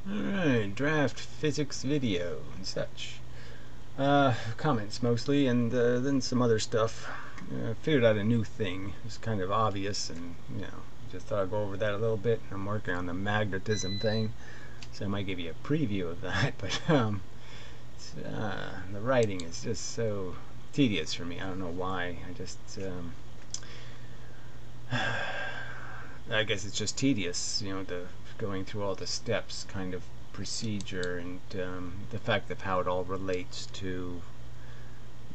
Alright, draft physics video and such. Comments mostly, and then some other stuff. I figured out a new thing. It's kind of obvious, and just thought I'd go over that a little bit. I'm working on the magnetism thing, so I might give you a preview of that. But the writing is just so tedious for me. I don't know why. I guess it's just tedious, the going through all the steps kind of procedure, and the fact of how it all relates to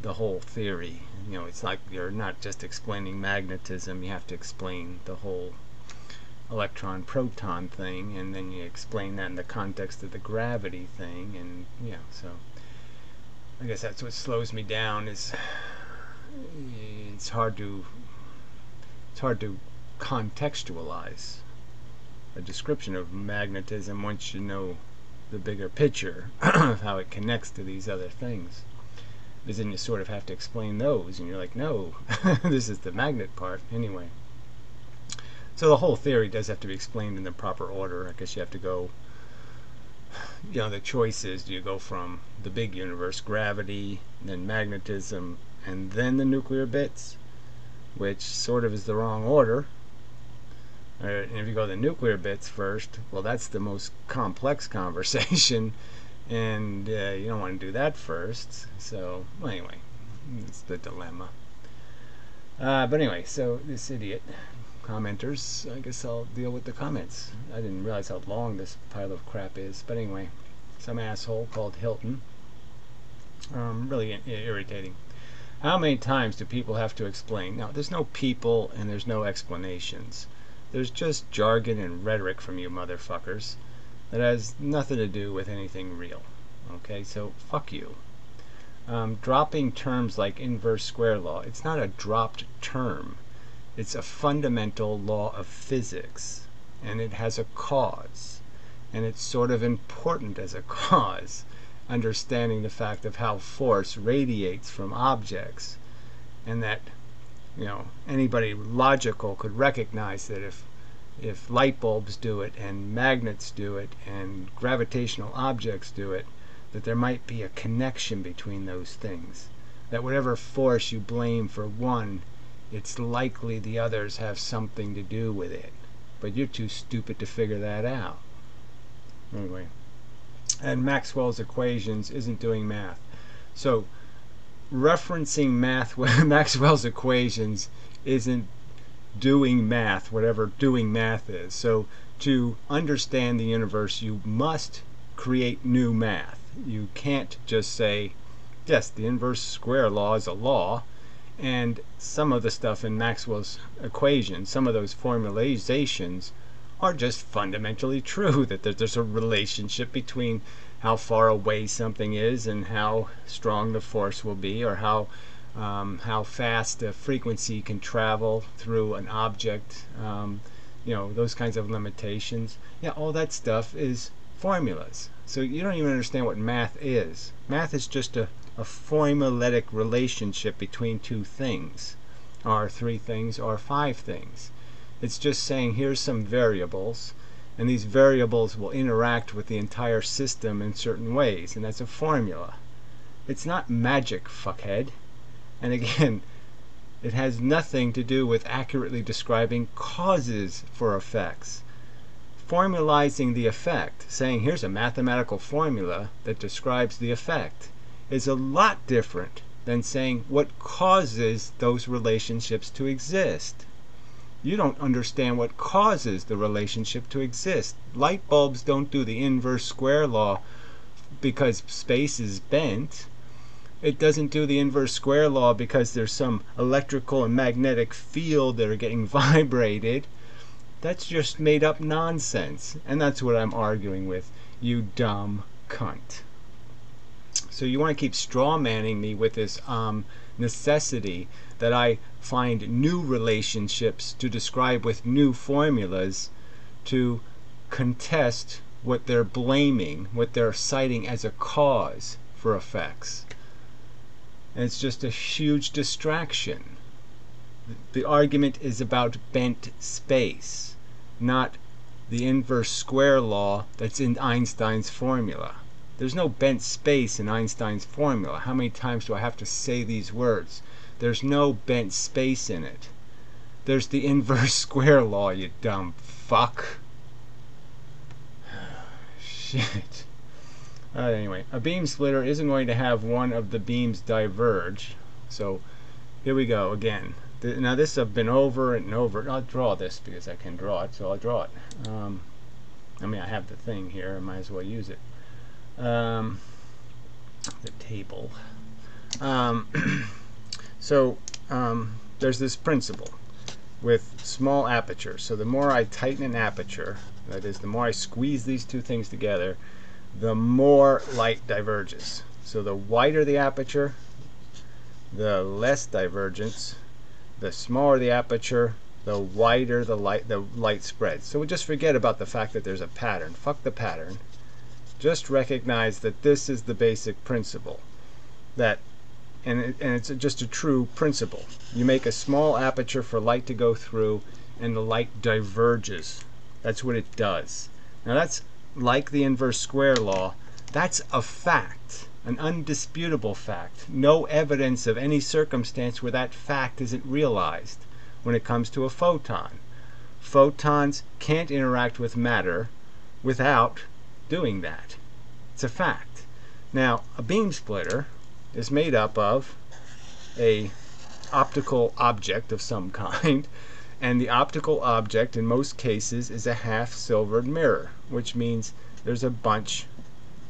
the whole theory. It's like you're not just explaining magnetism, you have to explain the whole electron proton thing, and then you explain that in the context of the gravity thing, and so I guess that's what slows me down. Is it's hard to contextualize a description of magnetism once you know the bigger picture of how it connects to these other things. Because then you sort of have to explain those, and you're like, no, this is the magnet part anyway. So the whole theory does have to be explained in the proper order. I guess you have to go, the choice is, do you go from the big universe, gravity, then magnetism, and then the nuclear bits, which sort of is the wrong order. And if you go to the nuclear bits first, well, that's the most complex conversation, and you don't want to do that first. So, well, anyway, it's the dilemma. But anyway, so this idiot commenters, I guess I'll deal with the comments. I didn't realize how long this pile of crap is. But anyway, some asshole called Hilton. Really irritating. How many times do people have to explain? Now, there's no people and there's no explanations. There's just jargon and rhetoric from you motherfuckers that has nothing to do with anything real. Okay, so fuck you. Dropping terms like inverse square law, it's not a dropped term. It's a fundamental law of physics, and it has a cause, and it's sort of important as a cause, understanding the fact of how force radiates from objects, and that anybody logical could recognize that if light bulbs do it, and magnets do it, and gravitational objects do it, that there might be a connection between those things. That whatever force you blame for one, it's likely the others have something to do with it. But you're too stupid to figure that out. Anyway. And Maxwell's equations isn't doing math. So, referencing Maxwell's equations isn't doing math, whatever doing math is. So to understand the universe, you must create new math. You can't just say, yes, the inverse square law is a law, and some of the stuff in Maxwell's equations, some of those formalizations are just fundamentally true, that there's a relationship between how far away something is and how strong the force will be, or how fast the frequency can travel through an object, those kinds of limitations. Yeah, all that stuff is formulas. So you don't even understand what math is. Math is just a formulatic relationship between two things, or three things, or five things. It's just saying, here's some variables, and these variables will interact with the entire system in certain ways, and that's a formula. It's not magic, fuckhead. And again, it has nothing to do with accurately describing causes for effects. Formalizing the effect, saying here's a mathematical formula that describes the effect, is a lot different than saying what causes those relationships to exist. You don't understand what causes the relationship to exist. Light bulbs don't do the inverse square law because space is bent. It doesn't do the inverse square law because there's some electrical and magnetic field that are getting vibrated. That's just made up nonsense. And that's what I'm arguing with, you dumb cunt. So you want to keep straw-manning me with this necessity that I find new relationships to describe with new formulas to contest what they're blaming, what they're citing as a cause for effects. And it's just a huge distraction. The argument is about bent space, not the inverse square law that's in Einstein's formula. There's no bent space in Einstein's formula. How many times do I have to say these words? There's no bent space in it. There's the inverse square law, you dumb fuck. Shit. Anyway, a beam splitter isn't going to have one of the beams diverge. So here we go again. Now this I've been over and over. I'll draw this because I can draw it, so I'll draw it. I mean, I have the thing here. I might as well use it. The table. There's this principle with small apertures. So the more I tighten an aperture, that is, the more I squeeze these two things together, the more light diverges. So the wider the aperture, the less divergence. The smaller the aperture, the wider the light spreads. So we just forget about the fact that there's a pattern. Fuck the pattern. Just recognize that this is the basic principle. And it's just a true principle. You make a small aperture for light to go through, and the light diverges. That's what it does. Now that's like the inverse square law. That's a fact. An undisputable fact. No evidence of any circumstance where that fact isn't realized when it comes to a photon. Photons can't interact with matter without doing that. It's a fact. Now, a beam splitter is made up of an optical object of some kind, and the optical object in most cases is a half silvered mirror, which means there's a bunch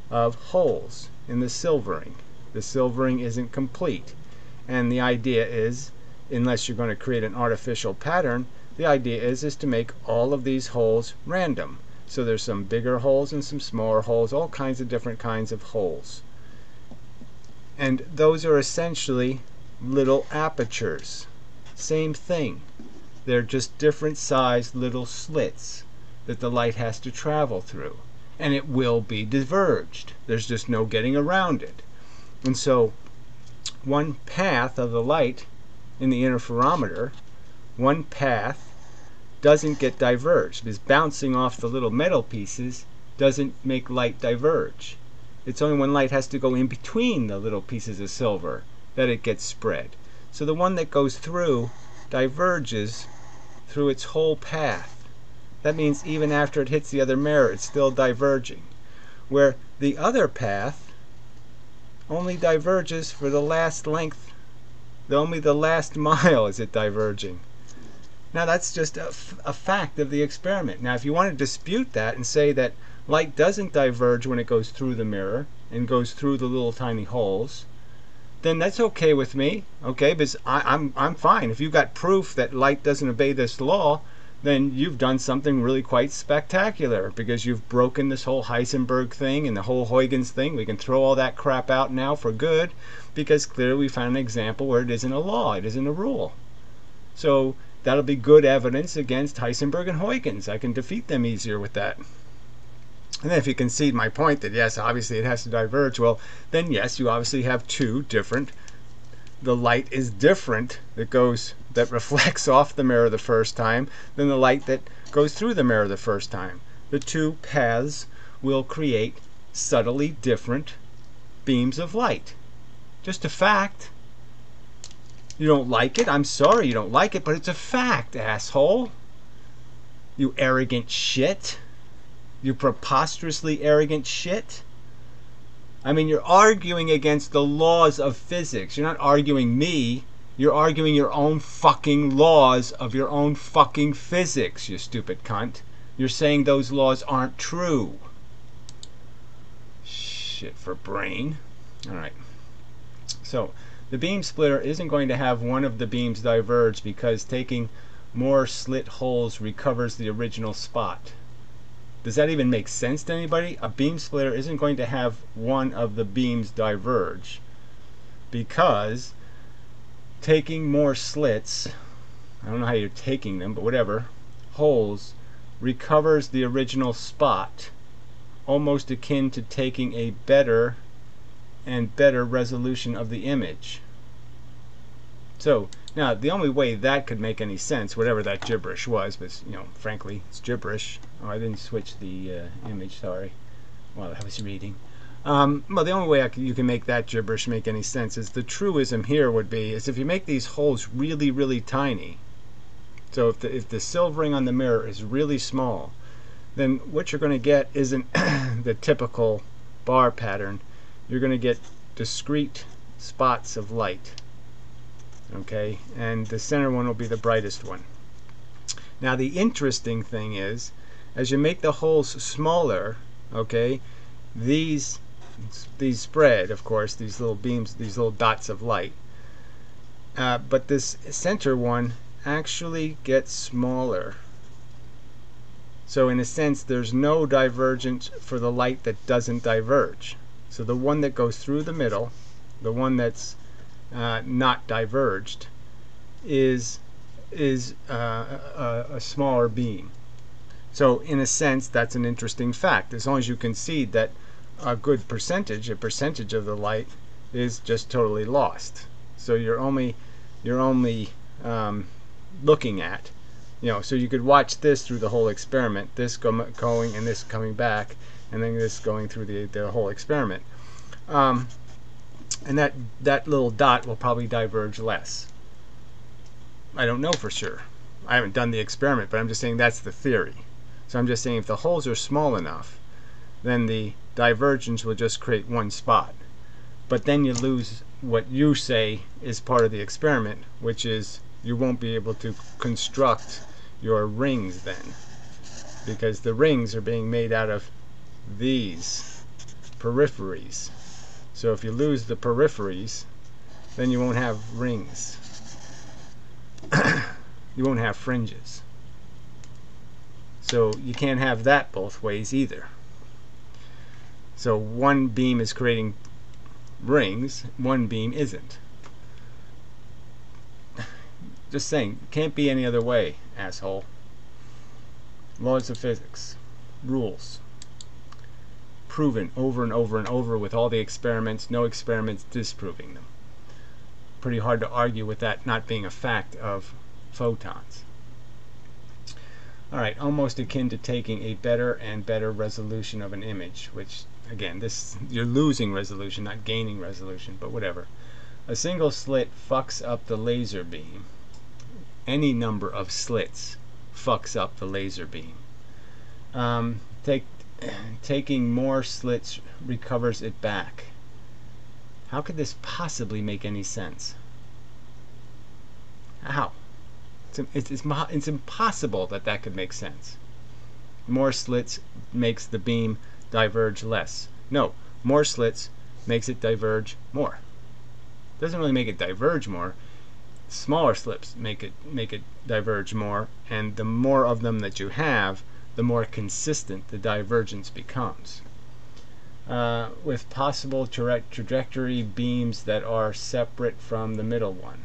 of holes in the silvering. The silvering isn't complete, and the idea is, unless you're going to create an artificial pattern, the idea is to make all of these holes random. So there's some bigger holes and some smaller holes, all kinds of different kinds of holes. And those are essentially little apertures. Same thing. They're just different sized little slits that the light has to travel through. And it will be diverged. There's just no getting around it. And so one path of the light in the interferometer, one path doesn't get diverged, because bouncing off the little metal pieces doesn't make light diverge. It's only when light has to go in between the little pieces of silver that it gets spread. So the one that goes through diverges through its whole path. That means even after it hits the other mirror, it's still diverging. Where the other path only diverges for the last length, only the last mile is it diverging. Now that's just a fact of the experiment. Now if you want to dispute that and say that light doesn't diverge when it goes through the mirror and goes through the little tiny holes, then that's okay with me, okay? Because I'm fine. If you've got proof that light doesn't obey this law, then you've done something really quite spectacular, because you've broken this whole Heisenberg thing and the whole Huygens thing. We can throw all that crap out now for good, because clearly we found an example where it isn't a law, it isn't a rule. So that'll be good evidence against Heisenberg and Huygens. I can defeat them easier with that. And then if you concede my point that yes, obviously it has to diverge, well, then yes, you obviously have two different, the light is different that reflects off the mirror the first time than the light that goes through the mirror the first time. The two paths will create subtly different beams of light. Just a fact. You don't like it? I'm sorry you don't like it, but it's a fact, asshole. You arrogant shit. You preposterously arrogant shit. I mean, you're arguing against the laws of physics. You're not arguing me. You're arguing your own fucking laws of your own fucking physics, you stupid cunt. You're saying those laws aren't true. Shit for brain. Alright. So, the beam splitter isn't going to have one of the beams diverge because taking more slit holes recovers the original spot. Does that even make sense to anybody? A beam splitter isn't going to have one of the beams diverge because taking more slits, I don't know how you're taking them, but whatever, holes, recovers the original spot, almost akin to taking a better and better resolution of the image. So now the only way that could make any sense, whatever that gibberish was, you know, frankly, it's gibberish. Oh, I didn't switch the image, sorry, while I was reading. Well, the only way you can make that gibberish make any sense is the truism here would be is if you make these holes really, really tiny. So if the silvering on the mirror is really small, then what you're going to get isn't the typical bar pattern. You're going to get discrete spots of light. Okay, and the center one will be the brightest one. Now the interesting thing is, as you make the holes smaller, okay, these spread, of course, these little beams, these little dots of light. But this center one actually gets smaller. So in a sense, there's no divergence for the light that doesn't diverge. So the one that goes through the middle, the one that's not diverged, is a smaller beam. So in a sense, that's an interesting fact. As long as you concede that a good percentage, of the light is just totally lost. So you're only looking at, so you could watch this through the whole experiment, this going and this coming back, and then this going through the whole experiment. And that little dot will probably diverge less. I don't know for sure. I haven't done the experiment, but I'm just saying that's the theory. So I'm just saying if the holes are small enough, then the divergence will just create one spot. But then you lose what you say is part of the experiment, which is you won't be able to construct your rings then, because the rings are being made out of these peripheries. So if you lose the peripheries, then you won't have rings. You won't have fringes. So you can't have that both ways either. So one beam is creating rings, one beam isn't. Just saying, can't be any other way, asshole. Laws of physics, rules, proven over and over and over with all the experiments, no experiments disproving them. Pretty hard to argue with that not being a fact of photons. Alright, almost akin to taking a better and better resolution of an image, which, again, you're losing resolution, not gaining resolution, but whatever. A single slit fucks up the laser beam. Any number of slits fucks up the laser beam. Taking more slits recovers it back. How could this possibly make any sense? How? It's impossible that could make sense. More slits makes the beam diverge less. No, more slits makes it diverge more. Doesn't really make it diverge more. Smaller slits make it diverge more, and the more of them that you have, the more consistent the divergence becomes. With possible trajectory beams that are separate from the middle one.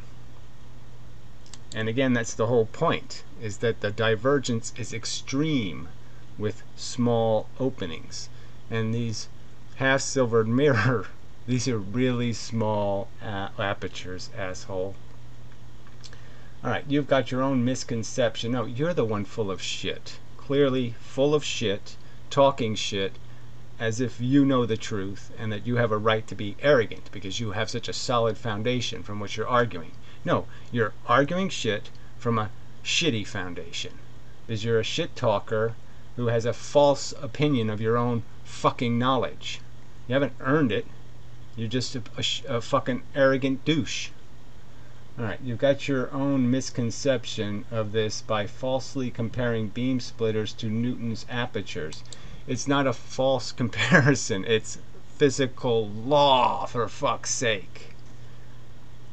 And again, that's the whole point, is that the divergence is extreme with small openings. And these half-silvered mirror, these are really small apertures, asshole. Alright, you've got your own misconception. No, you're the one full of shit. Clearly full of shit, talking shit, as if you know the truth and that you have a right to be arrogant because you have such a solid foundation from which you're arguing. No, you're arguing shit from a shitty foundation. Because you're a shit talker who has a false opinion of your own fucking knowledge. You haven't earned it. You're just a fucking arrogant douche. Alright, you've got your own misconception of this by falsely comparing beam splitters to Newton's apertures. It's not a false comparison. It's physical law, for fuck's sake.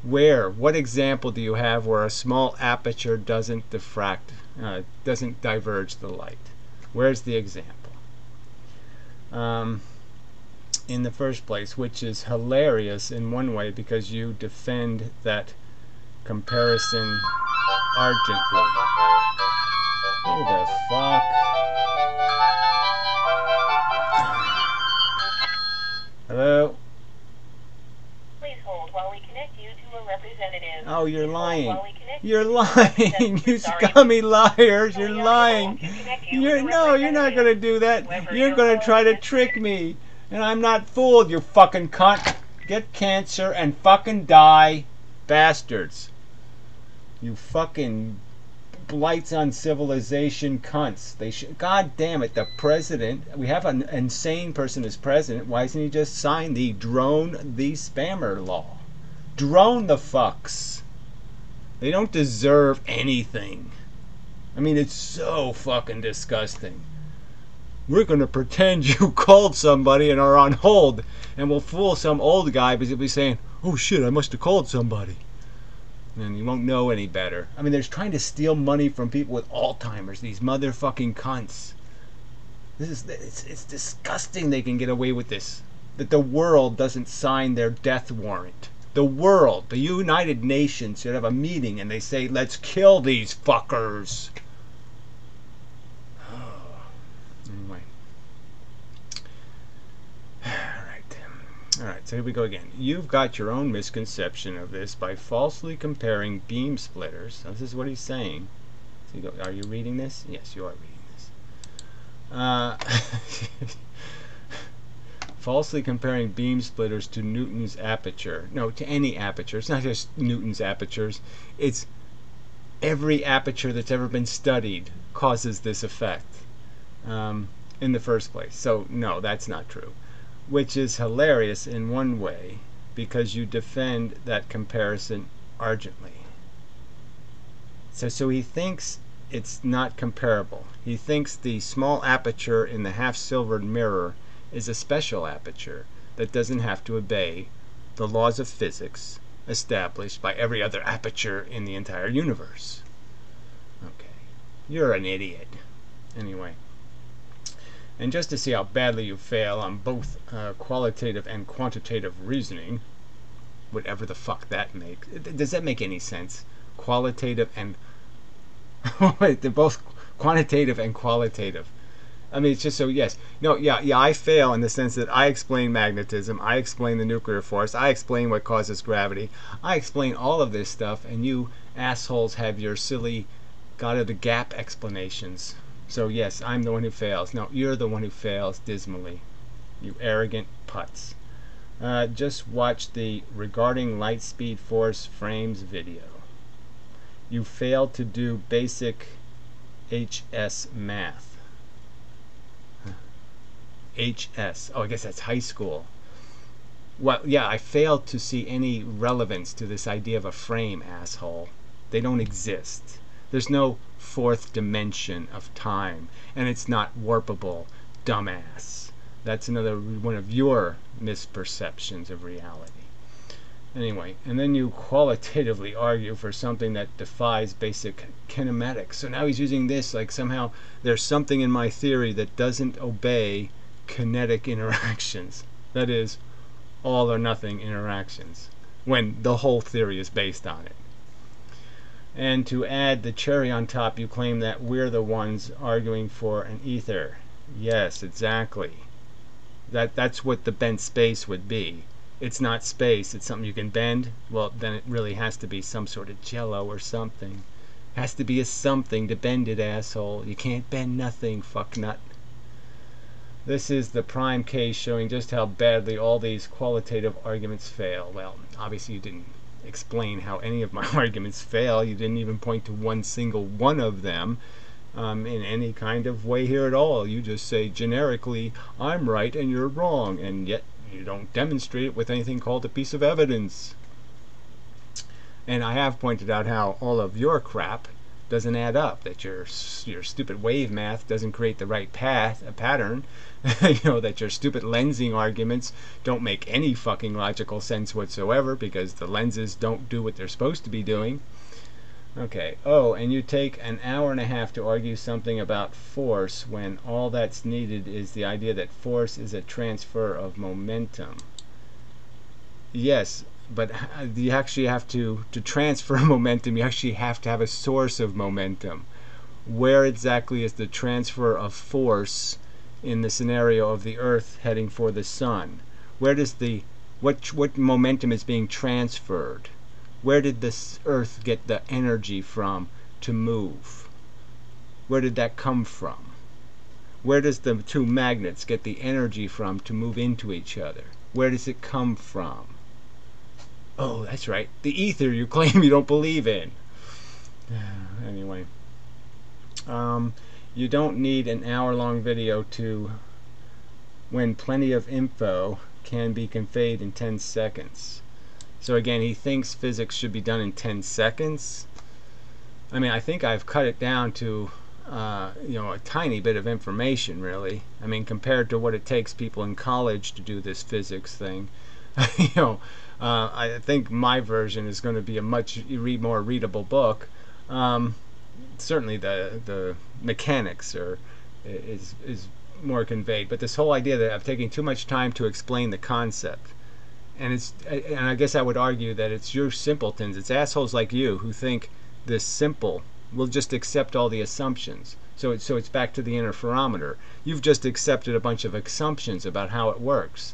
Where? What example do you have where a small aperture doesn't doesn't diverge the light? Where's the example? In the first place, which is hilarious in one way because you defend that comparison ardently. Who the fuck? Hello? Please hold while we connect you to a representative. Oh, you're lying. You're lying. You scummy liars. You're lying. You're not gonna do that. You're gonna try to trick me, and I'm not fooled. You fucking cunt. Get cancer and fucking die, bastards. You fucking blights on civilization cunts. They should. God damn it, the president. We have an insane person as president. Why doesn't he just sign the drone the spammer law? Drone the fucks. They don't deserve anything. I mean, it's so fucking disgusting. We're going to pretend you called somebody and are on hold, and we'll fool some old guy because he'll be saying, oh shit, I must have called somebody. And you won't know any better. I mean, they're trying to steal money from people with Alzheimer's, these motherfucking cunts. It's disgusting they can get away with this. That the world doesn't sign their death warrant. The world, the United Nations should have a meeting and they say, let's kill these fuckers. Anyway. Alright, so here we go again. You've got your own misconception of this by falsely comparing beam splitters. So this is what he's saying. So you go, are you reading this? Yes, you are reading this. Falsely comparing beam splitters to Newton's aperture. No, to any aperture. It's not just Newton's apertures. It's every aperture that's ever been studied causes this effect in the first place. So, no, that's not true. Which is hilarious in one way, because you defend that comparison ardently. So he thinks it's not comparable. He thinks the small aperture in the half-silvered mirror is a special aperture that doesn't have to obey the laws of physics established by every other aperture in the entire universe. Okay. You're an idiot. Anyway. And just to see how badly you fail on both qualitative and quantitative reasoning, whatever the fuck that makes. Does that make any sense? Qualitative and... Wait, they're both quantitative and qualitative. I mean, it's just so, yes. No, yeah, I fail in the sense that I explain magnetism, I explain the nuclear force, I explain what causes gravity, I explain all of this stuff, and you assholes have your silly God of the Gap explanations. So yes, I'm the one who fails. No, you're the one who fails dismally. You arrogant putz. Just watch the Regarding Light Speed Force Frames video. You failed to do basic HS math. HS. Oh, I guess that's high school. Well, yeah, I failed to see any relevance to this idea of a frame, asshole. They don't exist. There's no fourth dimension of time, and it's not warpable, dumbass. That's another one of your misperceptions of reality. Anyway, and then you qualitatively argue for something that defies basic kinematics. So now he's using this like somehow there's something in my theory that doesn't obey kinetic interactions. That is, all or nothing interactions, when the whole theory is based on it. And to add the cherry on top, you claim that we're the ones arguing for an ether. Yes, exactly. That's what the bent space would be. It's not space, it's something you can bend. Well, then it really has to be some sort of jello or something. It has to be a something to bend it, asshole. You can't bend nothing, fucknut. This is the prime case showing just how badly all these qualitative arguments fail. Well, obviously you didn't explain how any of my arguments fail. You didn't even point to one single one of them in any kind of way here at all. You just say generically, I'm right and you're wrong, and yet you don't demonstrate it with anything called a piece of evidence. And I have pointed out how all of your crap doesn't add up, that your stupid wave math doesn't create the right pattern, you know, that your stupid lensing arguments don't make any fucking logical sense whatsoever because the lenses don't do what they're supposed to be doing. Okay, oh, and you take an hour and a half to argue something about force when all that's needed is the idea that force is a transfer of momentum. Yes, but you actually have to transfer momentum, you actually have to have a source of momentum. Where exactly is the transfer of force in the scenario of the Earth heading for the Sun? Where does what momentum is being transferred? Where did this Earth get the energy from to move? Where did that come from? Where does the two magnets get the energy from to move into each other? Where does it come from? Oh, that's right. The ether you claim you don't believe in. Anyway. You don't need an hour-long video to when plenty of info can be conveyed in 10 seconds. So again, he thinks physics should be done in 10 seconds. I mean, I think I've cut it down to a tiny bit of information, really. I mean, compared to what it takes people in college to do this physics thing. I think my version is going to be a much more readable book. Certainly the mechanics is more conveyed, but this whole idea that I'm taking too much time to explain the concept, and I guess I would argue that it's your simpletons, it's assholes like you who think this simple will just accept all the assumptions. So it's back to the interferometer. You've just accepted a bunch of assumptions about how it works,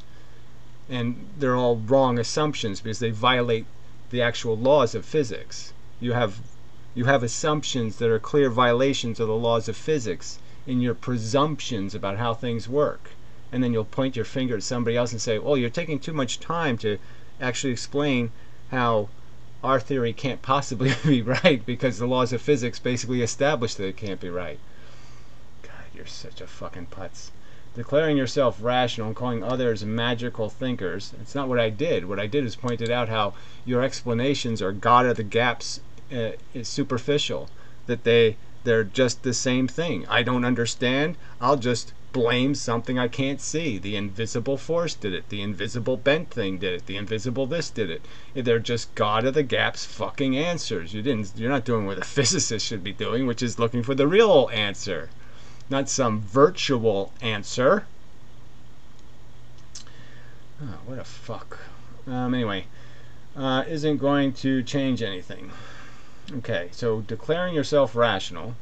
and they're all wrong assumptions because they violate the actual laws of physics. You have assumptions that are clear violations of the laws of physics in your presumptions about how things work. And then you'll point your finger at somebody else and say, oh, you're taking too much time to actually explain how our theory can't possibly be right because the laws of physics basically establish that it can't be right. God, you're such a fucking putz. Declaring yourself rational and calling others magical thinkers, it's not what I did. What I did is pointed out how your explanations are God of the gaps is superficial, that they're just the same thing. I don't understand, I'll just blame something I can't see. The invisible force did it, the invisible bent thing did it, the invisible this did it. They're just God of the gaps fucking answers. You're not doing what a physicist should be doing, which is looking for the real answer, not some virtual answer. Oh, what a fuck. Anyway, isn't going to change anything. Okay, so declaring yourself rational,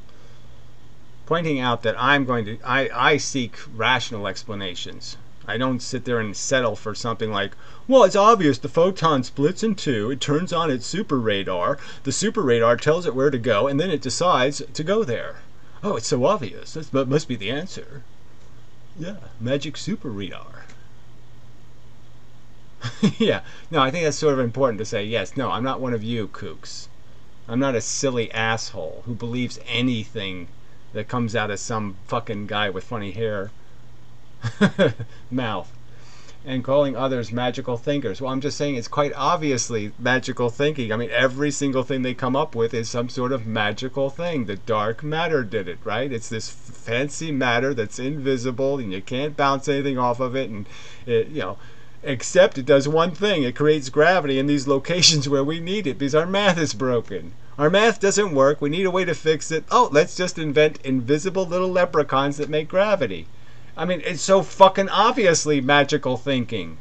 pointing out that I seek rational explanations. I don't sit there and settle for something like, well, it's obvious the photon splits in two, it turns on its super radar, the super radar tells it where to go, and then it decides to go there. Oh, it's so obvious, that must be the answer. Yeah, magic super radar. Yeah, no, I think that's sort of important to say, yes, no, I'm not one of you kooks. I'm not a silly asshole who believes anything that comes out of some fucking guy with funny hair mouth. And calling others magical thinkers. Well, I'm just saying it's quite obviously magical thinking. I mean, every single thing they come up with is some sort of magical thing. The dark matter did it, right? It's this fancy matter that's invisible and you can't bounce anything off of it, and it, except it does one thing. It creates gravity in these locations where we need it because our math is broken. Our math doesn't work. We need a way to fix it. Oh, let's just invent invisible little leprechauns that make gravity. I mean, it's so fucking obviously magical thinking.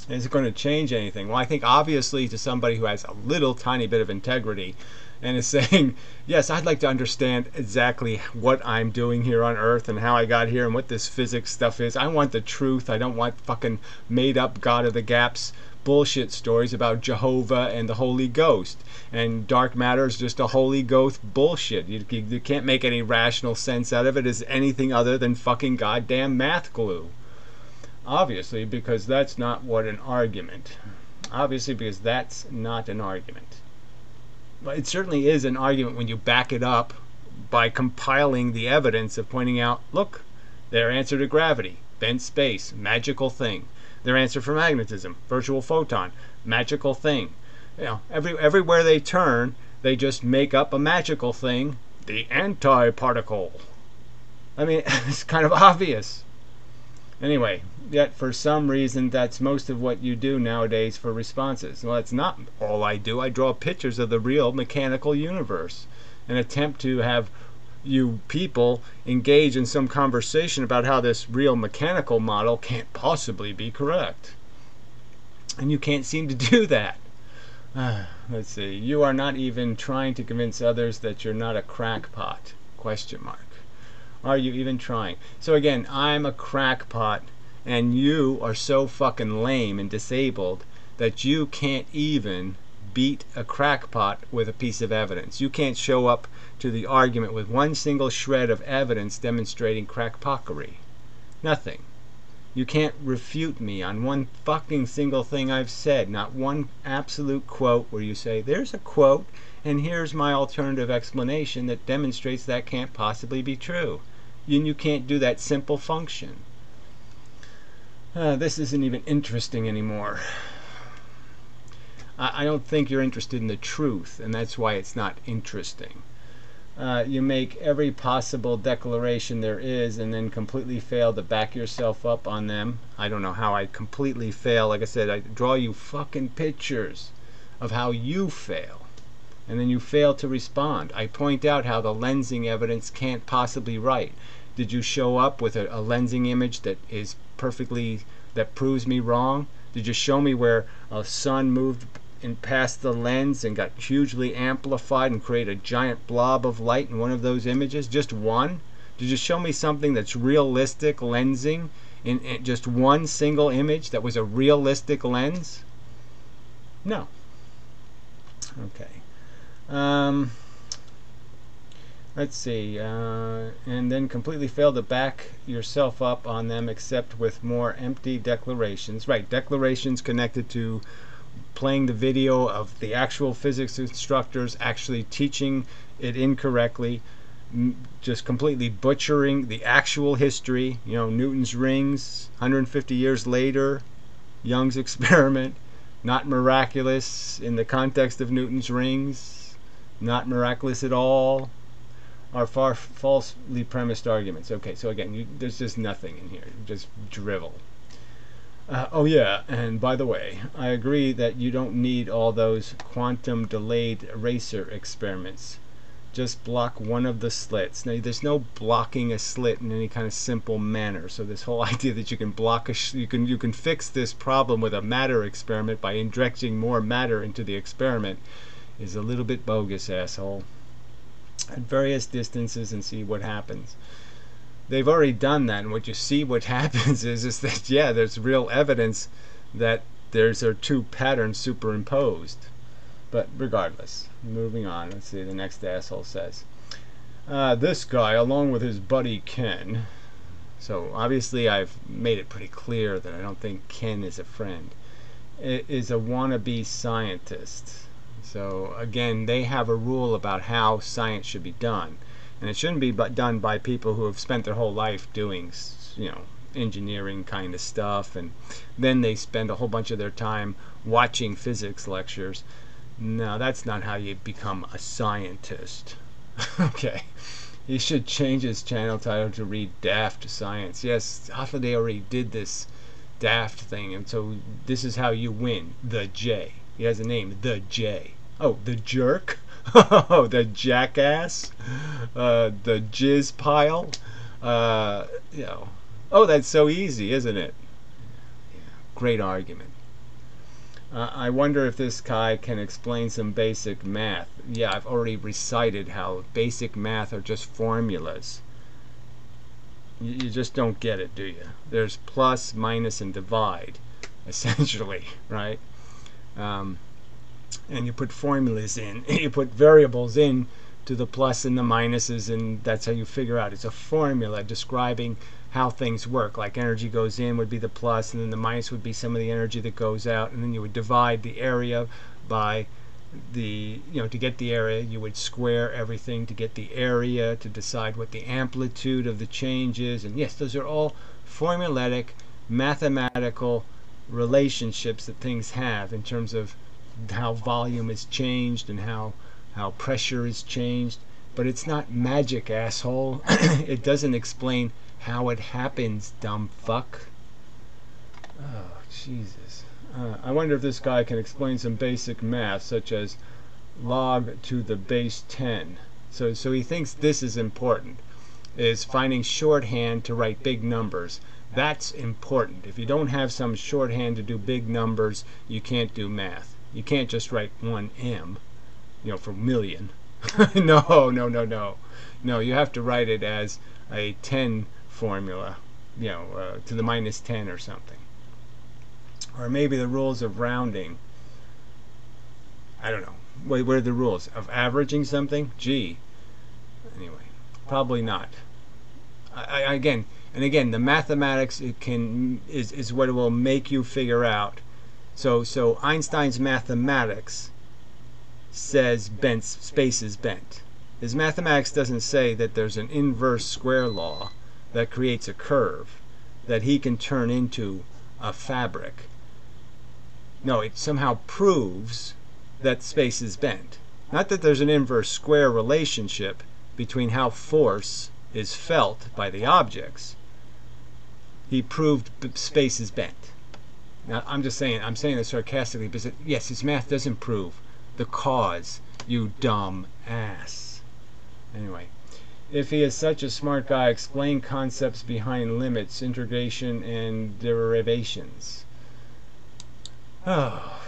Is it going to change anything? Well, I think obviously to somebody who has a little tiny bit of integrity and is saying, yes, I'd like to understand exactly what I'm doing here on Earth and how I got here and what this physics stuff is. I want the truth. I don't want fucking made up God of the gaps bullshit stories about Jehovah and the Holy Ghost. And dark matter is just a Holy Ghost bullshit. You can't make any rational sense out of it as anything other than fucking goddamn math glue. Obviously, because that's not what an argument. Obviously, because that's not an argument. But it certainly is an argument when you back it up by compiling the evidence of pointing out, look, their answer to gravity, bent space, magical thing. Their answer for magnetism, virtual photon, magical thing. Everywhere they turn, they just make up a magical thing, the antiparticle. I mean, it's kind of obvious. Anyway, yet for some reason that's most of what you do nowadays for responses. Well, it's not all I do. I draw pictures of the real mechanical universe and attempt to have you people engage in some conversation about how this real mechanical model can't possibly be correct. And you can't seem to do that. Let's see. You are not even trying to convince others that you're not a crackpot? Question mark. Are you even trying? So again, I'm a crackpot, and you are so fucking lame and disabled that you can't even beat a crackpot with a piece of evidence. You can't show up to the argument with one single shred of evidence demonstrating crackpockery. Nothing. You can't refute me on one fucking single thing I've said. Not one absolute quote where you say, there's a quote, and here's my alternative explanation that demonstrates that can't possibly be true. You can't do that simple function. This isn't even interesting anymore. I don't think you're interested in the truth, and that's why it's not interesting. You make every possible declaration there is and then completely fail to back yourself up on them. I don't know how I completely fail. Like I said, I draw you fucking pictures of how you fail, and then you fail to respond. I point out how the lensing evidence can't possibly right. Did you show up with a lensing image that is perfectly, that proves me wrong? Did you show me where a sun moved and past the lens and got hugely amplified and create a giant blob of light in one of those images? Just one? Did you show me something that's realistic lensing in just one single image that was a realistic lens? No. Okay. Let's see. And then completely fail to back yourself up on them except with more empty declarations. Right, declarations connected to playing the video of the actual physics instructors actually teaching it incorrectly, just completely butchering the actual history. You know, Newton's rings, 150 years later, Young's experiment, not miraculous in the context of Newton's rings, not miraculous at all, are far falsely premised arguments. Okay, so again, there's just nothing in here, just drivel. Oh yeah, and by the way, I agree that you don't need all those quantum delayed eraser experiments. Just block one of the slits. Now, there's no blocking a slit in any kind of simple manner. So this whole idea that you can block you can fix this problem with a matter experiment by injecting more matter into the experiment is a little bit bogus, asshole. At various distances and see what happens. They've already done that, and what you see what happens is that, yeah, there's real evidence that there's two patterns superimposed. But regardless, moving on, let's see, the next asshole says, this guy, along with his buddy Ken, so obviously I've made it pretty clear that I don't think Ken is a friend, is a wannabe scientist. So again, they have a rule about how science should be done. And it shouldn't be done by people who have spent their whole life doing, you know, engineering kind of stuff, and then they spend a whole bunch of their time watching physics lectures. No, that's not how you become a scientist. Okay. He should change his channel title to read Daft Science. Yes, Holiday already did this daft thing, and so this is how you win. The J. He has a name, The J. Oh, the jerk? Oh, the jackass, the jizz pile, you know. Oh, that's so easy, isn't it? Yeah, great argument. I wonder if this guy can explain some basic math. Yeah, I've already recited how basic math are just formulas. You just don't get it, do you? There's plus, minus, and divide, essentially, right? And you put formulas in, you put variables in to the plus and the minuses, and that's how you figure out. It's a formula describing how things work. Like energy goes in would be the plus, and then the minus would be some of the energy that goes out, and then you would divide the area by the, you know, to get the area, you would square everything to get the area, to decide what the amplitude of the change is. And yes, those are all formulatic, mathematical relationships that things have in terms of how volume is changed and how pressure is changed. But it's not magic, asshole. It doesn't explain how it happens, dumb fuck. Oh, Jesus. I wonder if this guy can explain some basic math, such as log to the base 10. So he thinks this is important, is finding shorthand to write big numbers. That's important. If you don't have some shorthand to do big numbers, you can't do math. You can't just write 1M, you know, for million. No. No, you have to write it as a 10 formula, you know, to the minus 10 or something. Or maybe the rules of rounding. I don't know. What are the rules of averaging something? Gee. Anyway, probably not. Again, the mathematics is what will make you figure out. So Einstein's mathematics says space is bent. His mathematics doesn't say that there's an inverse square law that creates a curve that he can turn into a fabric. No, it somehow proves that space is bent. Not that there's an inverse square relationship between how force is felt by the objects. He proved space is bent. Now, I'm saying this sarcastically because, yes, his math doesn't prove the cause, you dumb ass. Anyway, if he is such a smart guy, explain concepts behind limits, integration, and derivations. Oh,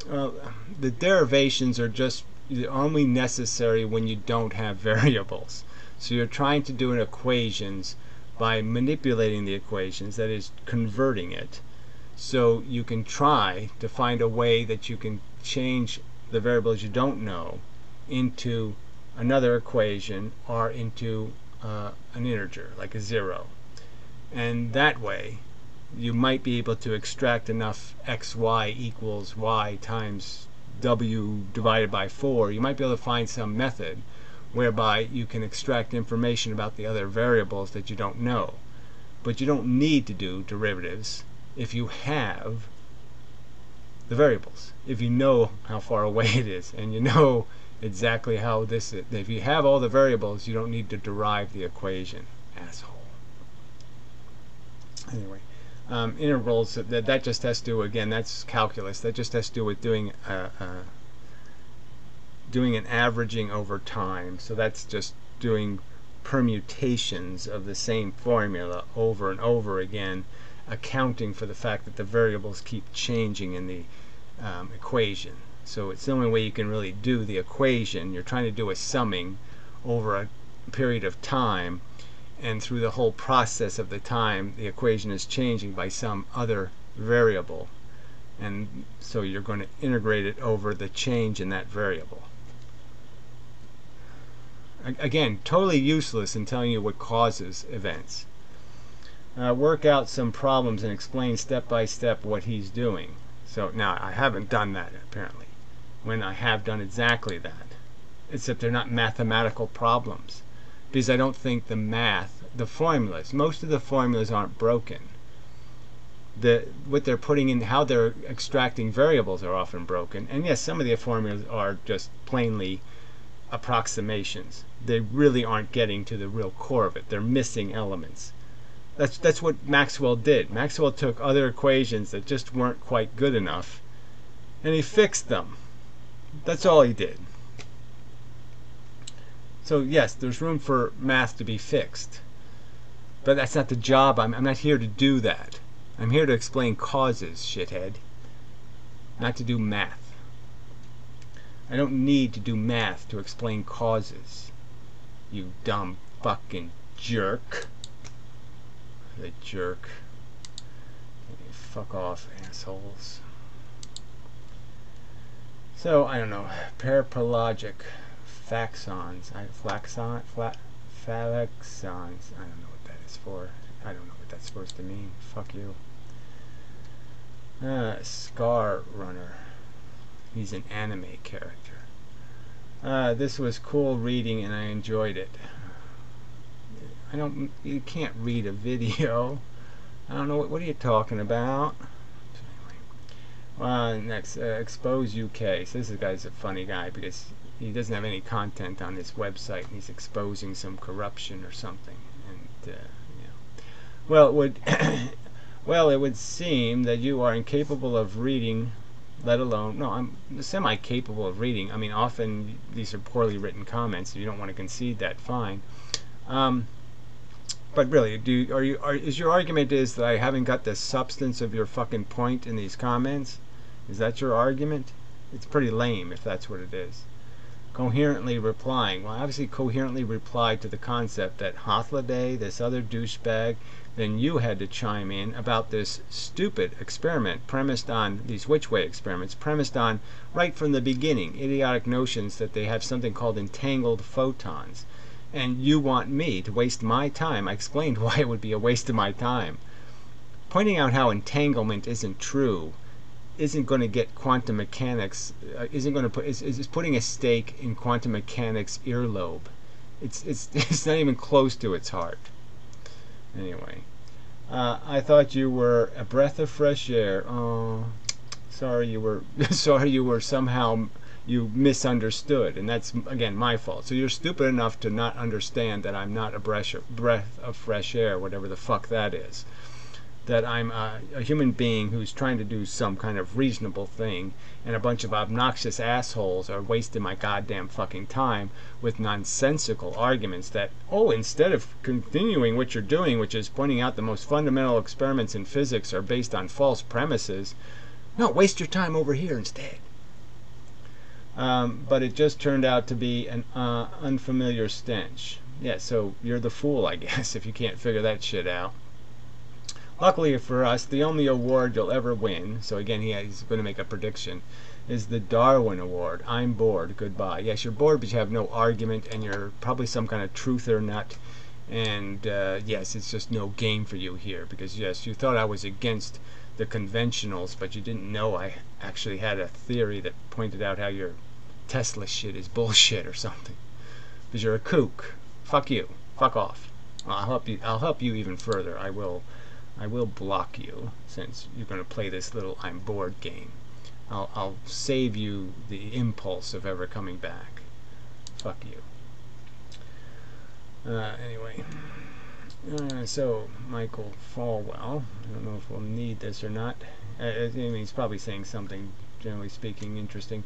well, the derivations are just only necessary when you don't have variables. So you're trying to do equations by manipulating the equations, that is, converting it. So you can try to find a way that you can change the variables you don't know into another equation or into an integer, like a 0. And that way, you might be able to extract enough xy equals y times w divided by 4. You might be able to find some method whereby you can extract information about the other variables that you don't know. But you don't need to do derivatives if you have the variables. If you know how far away it is, and you know exactly how this is. If you have all the variables, you don't need to derive the equation, asshole. Anyway, integrals, that just has to do, again, that's calculus. That just has to do with doing an averaging over time. So that's just doing permutations of the same formula over and over again, accounting for the fact that the variables keep changing in the equation. So it's the only way you can really do the equation. You're trying to do a summing over a period of time, and through the whole process of the time, the equation is changing by some other variable. And so you're going to integrate it over the change in that variable. Again, totally useless in telling you what causes events. Work out some problems and explain step by step what he's doing. So now I haven't done that apparently, when I have done exactly that, except they're not mathematical problems, because I don't think the formulas, most of the formulas aren't broken. What they're putting in, how they're extracting variables are often broken, and yes, some of the formulas are just plainly approximations. They really aren't getting to the real core of it. They're missing elements. That's what Maxwell did. Maxwell took other equations that just weren't quite good enough, and he fixed them. That's all he did. So yes, there's room for math to be fixed, but that's not the job. I'm not here to do that. I'm here to explain causes, shithead, not to do math. I don't need to do math to explain causes, you dumb fucking jerk. The jerk. Fuck off, assholes. So, I don't know, parapelagic faxons. Flaxons? I don't know what that is for. I don't know what that's supposed to mean. Fuck you. Scar Runner. He's an anime character. This was cool reading and I enjoyed it. You can't read a video. I don't know, what are you talking about? Next, Expose UK. So this guy's a funny guy because he doesn't have any content on his website and he's exposing some corruption or something. And, well, it would, well, it would seem that you are incapable of reading, let alone, no, I'm semi-capable of reading. I mean, often these are poorly written comments, so you don't want to concede that, fine. But really, is your argument is that I haven't got the substance of your fucking point in these comments? Is that your argument? It's pretty lame if that's what it is. Coherently replying. Well, I obviously coherently replied to the concept that Hothliday, this other douchebag, then you had to chime in about this stupid experiment premised on these which-way experiments, premised on, right from the beginning, idiotic notions that they have something called entangled photons. And you want me to waste my time. I explained why it would be a waste of my time. Pointing out how entanglement isn't true isn't going to get quantum mechanics, isn't going to put, is putting a stake in quantum mechanics earlobe. It's not even close to its heart. Anyway, I thought you were a breath of fresh air. Oh, sorry you were somehow, you misunderstood, and that's again my fault. So you're stupid enough to not understand that I'm not a breath of fresh air, whatever the fuck that is. That I'm a human being who's trying to do some kind of reasonable thing, and a bunch of obnoxious assholes are wasting my goddamn fucking time with nonsensical arguments that, oh, instead of continuing what you're doing, which is pointing out the most fundamental experiments in physics are based on false premises, no, waste your time over here instead. But it just turned out to be an unfamiliar stench. Yeah, so you're the fool, I guess, if you can't figure that shit out. Luckily for us, the only award you'll ever win, so again he's going to make a prediction, is the Darwin Award. I'm bored, goodbye. Yes, you're bored, but you have no argument, and you're probably some kind of truther nut, and yes, it's just no game for you here, because yes, you thought I was against the conventionals, but you didn't know I actually had a theory that pointed out how your Tesla shit is bullshit or something. Because you're a kook. Fuck you. Fuck off. I'll help you even further. I will block you, since you're going to play this little I'm bored game. I'll save you the impulse of ever coming back. Fuck you. Anyway. So, Michael Falwell. I don't know if we'll need this or not. I mean, he's probably saying something, generally speaking, interesting.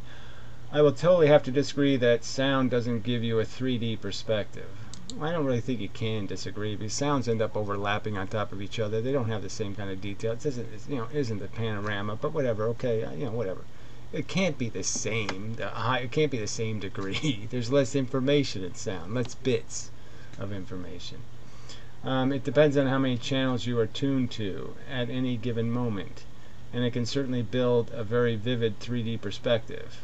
I will totally have to disagree that sound doesn't give you a 3D perspective. I don't really think you can disagree, because sounds end up overlapping on top of each other. They don't have the same kind of detail. It isn't the panorama, but whatever. Okay, whatever. It can't be the same. It can't be the same degree. There's less information in sound, less bits of information. It depends on how many channels you are tuned to at any given moment, and it can certainly build a very vivid 3D perspective.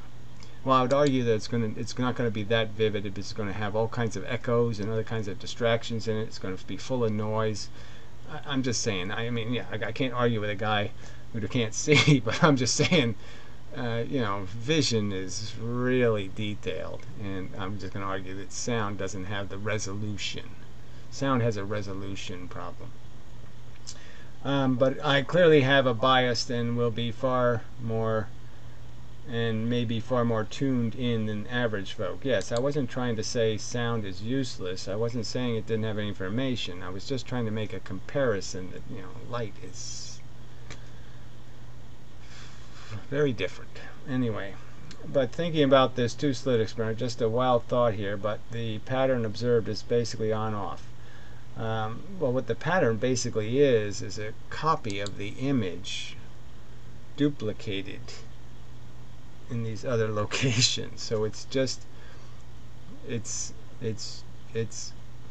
Well, I would argue that it's not going to be that vivid. It's going to have all kinds of echoes and other kinds of distractions in it. It's going to be full of noise. I'm just saying. I mean, yeah, I can't argue with a guy who can't see, but I'm just saying, vision is really detailed, and I'm just going to argue that sound doesn't have the resolution. Sound has a resolution problem. But I clearly have a bias and will be far more, and maybe far more tuned in than average folk. Yes, I wasn't trying to say sound is useless. I wasn't saying it didn't have any information. I was just trying to make a comparison that, light is very different. Anyway, but thinking about this two-slit experiment, just a wild thought here, but the pattern observed is basically on-off. Well, what the pattern basically is a copy of the image duplicated in these other locations. So it's just it's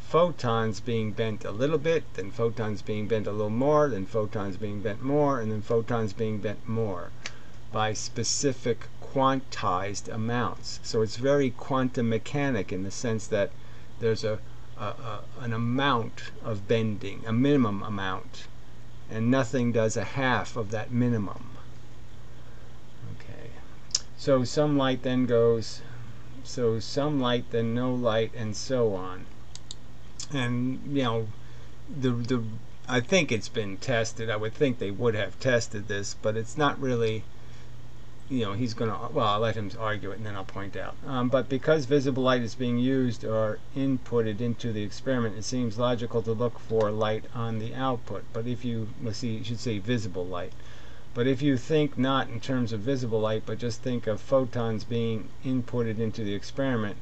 photons being bent a little bit, then photons being bent a little more, then photons being bent more, and then photons being bent more by specific quantized amounts. So it's very quantum mechanic in the sense that there's an amount of bending, a minimum amount, and nothing does a half of that minimum. So some light then goes, so some light then no light, and so on. And I think it's been tested. I would think they would have tested this, but it's not really, he's going to, well, I'll let him argue it and then I'll point out. But because visible light is being used or inputted into the experiment, it seems logical to look for light on the output. But if you, let's see, you should say visible light. But if you think not in terms of visible light, but just think of photons being inputted into the experiment,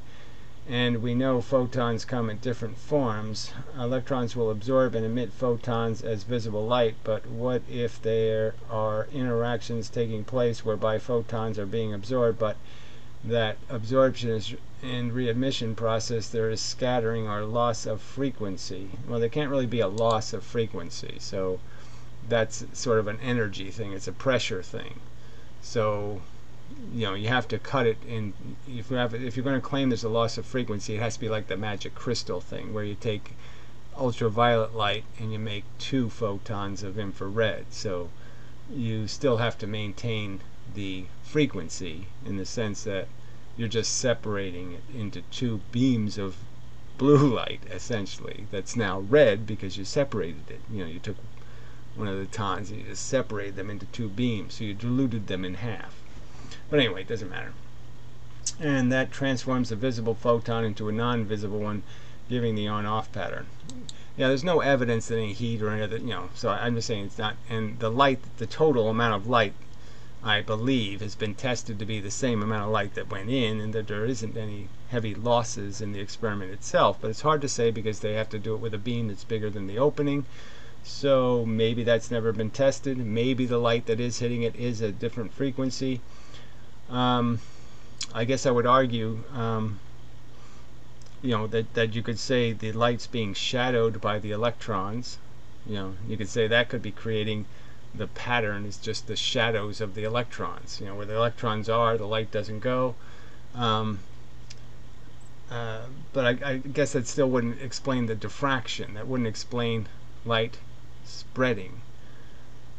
and we know photons come in different forms, electrons will absorb and emit photons as visible light, but what if there are interactions taking place whereby photons are being absorbed but that absorption is and readmission process, there is scattering or loss of frequency. Well, there can't really be a loss of frequency, so that's sort of an energy thing. It's a pressure thing. So, you know, you have to cut it in. If you're going to claim there's a loss of frequency, it has to be like the magic crystal thing, where you take ultraviolet light and you make 2 photons of infrared. So you still have to maintain the frequency in the sense that you're just separating it into 2 beams of blue light, essentially, that's now red because you separated it. You know, you took one of the tons and you just separated them into 2 beams, so you diluted them in half. But anyway, it doesn't matter. And that transforms the visible photon into a non-visible one, giving the on-off pattern. Yeah, there's no evidence that any heat or any other, you know, so I'm just saying it's not. And the light, the total amount of light, I believe, has been tested to be the same amount of light that went in, and that there isn't any heavy losses in the experiment itself. But it's hard to say because they have to do it with a beam that's bigger than the opening. So maybe that's never been tested. Maybe the light that is hitting it is a different frequency. I guess I would argue, you know, that you could say the light's being shadowed by the electrons. You know, you could say that could be creating the pattern is just the shadows of the electrons. You know, where the electrons are, the light doesn't go. But I guess that still wouldn't explain the diffraction. That wouldn't explain light spreading.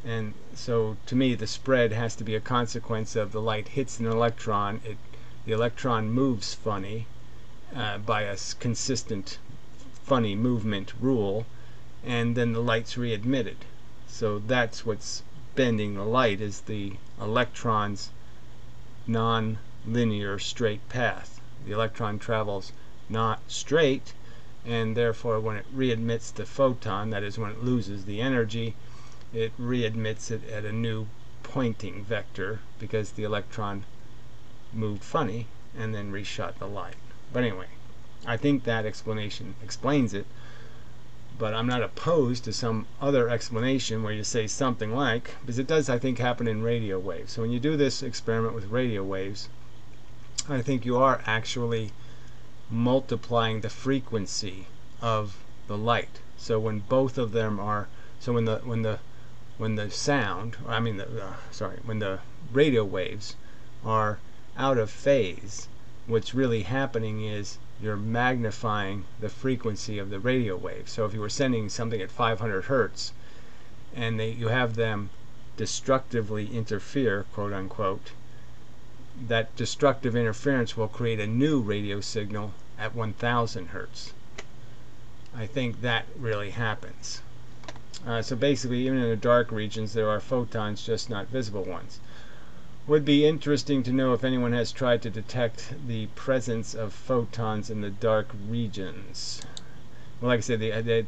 And so to me the spread has to be a consequence of the light hits an electron, the electron moves funny by a consistent funny movement rule, and then the light's readmitted. So that's what's bending the light, is the electron's non-linear straight path. The electron travels not straight, and therefore when it readmits the photon, that is when it loses the energy, it readmits it at a new pointing vector because the electron moved funny and then reshot the light. But anyway, I think that explanation explains it, but I'm not opposed to some other explanation where you say something like, because it does, I think, happen in radio waves. So when you do this experiment with radio waves, I think you are actually multiplying the frequency of the light. So when both of them are, so when the sound, I mean, when the radio waves are out of phase, what's really happening is you're magnifying the frequency of the radio wave. So if you were sending something at 500 hertz and you have them destructively interfere, quote unquote, that destructive interference will create a new radio signal at 1000 hertz. I think that really happens. So basically, even in the dark regions, there are photons, just not visible ones. Would be interesting to know if anyone has tried to detect the presence of photons in the dark regions. Well, like I said,